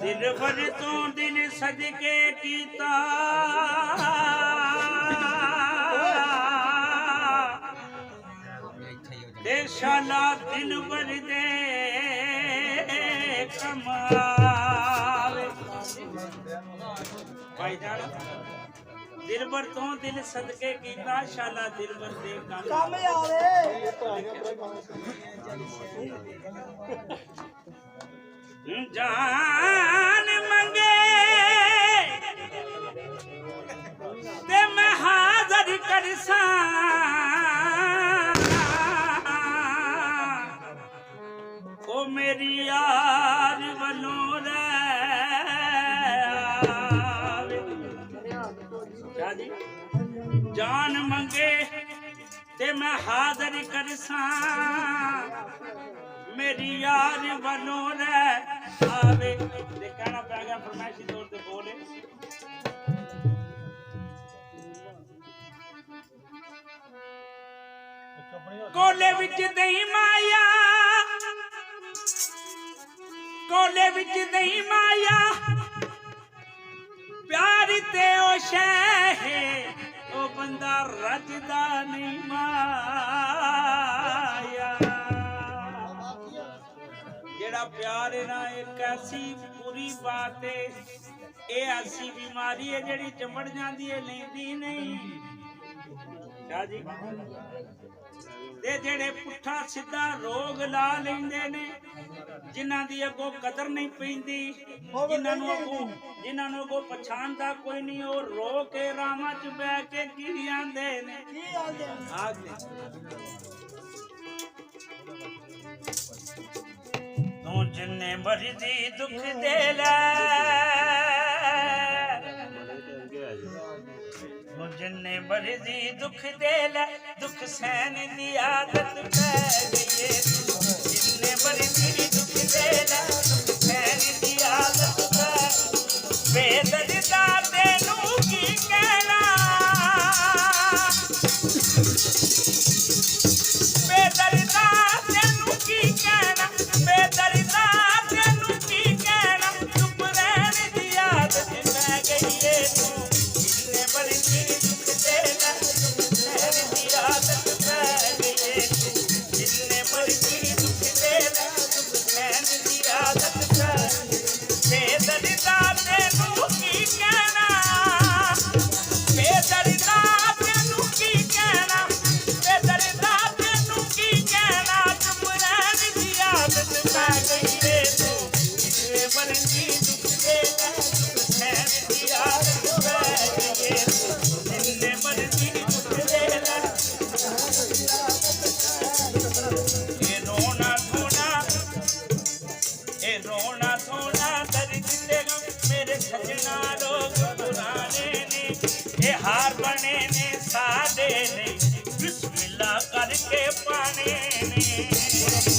दिलबर तो दिल सदके कीता ते शाला दिलबर दे कमावे भाईजान दिलबर तो दिल सदके कीता शाला दिलबर दे काम आवे जान मंगे ते मैं हाज़र करसा ओ मेरी यार वलों रे जान मंगे ते मैं हाज़र करसा मेरी यार वलों रे आवे ते कहना पै गया फरमाइशी तौर ते बोले कोले विच दही माया कोले विच दही माया प्यार ते ओ शह ओ बंदा रजदा नहीं माया जेड़ा प्यार है ना एक ऐसी बुरी बात है ये ऐसी बीमारी है जेड़ी चमड़ जाती है लेंदी नहीं क्या जी ते जेड़े पुठा सीधा रोग ला लेंदे ने जिन्हां दी अगो कदर नहीं पैंदी जिन्हां नू अगो पछाणदा कोई नहीं और रो के रामा च बैठ के की आंदे ने तू जिन्ने मर्जी दुख दे ले तू जिन्ने मर्जी दुख दे ले दुख सहन दी आदत पै गई है जिन्ने मर्जी दुख दे ले दुख सहन दी आदत पै बेदर्दा तेनू की कहना बेदर्दा तेनू की कहना बेदर्दा तेनू की कहना चुप रहन दी आदत पै गई है जिन्ने मर्जी दुख दे ले दुख सहन दी आदत पै गई है जिन्ने मर्जी दुख दे ले दुख सहन दी आदत पै बेदर्दा तेनू की कहना बेदर्दा तेनू की कहना बेदर्दा तेनू की कहना चुप रहन दी आदत पै गई है जिन्ने मर्जी दुख दे ले दुख सहन दी आदत पै गई है जिन्ने मर्जी दुख दे ले ये रोना थोड़ा दर्द दे मेरे सजना लोग पुराने ने ये हार बने ने सादे ने बिस्मिल्लाह करके पाने ने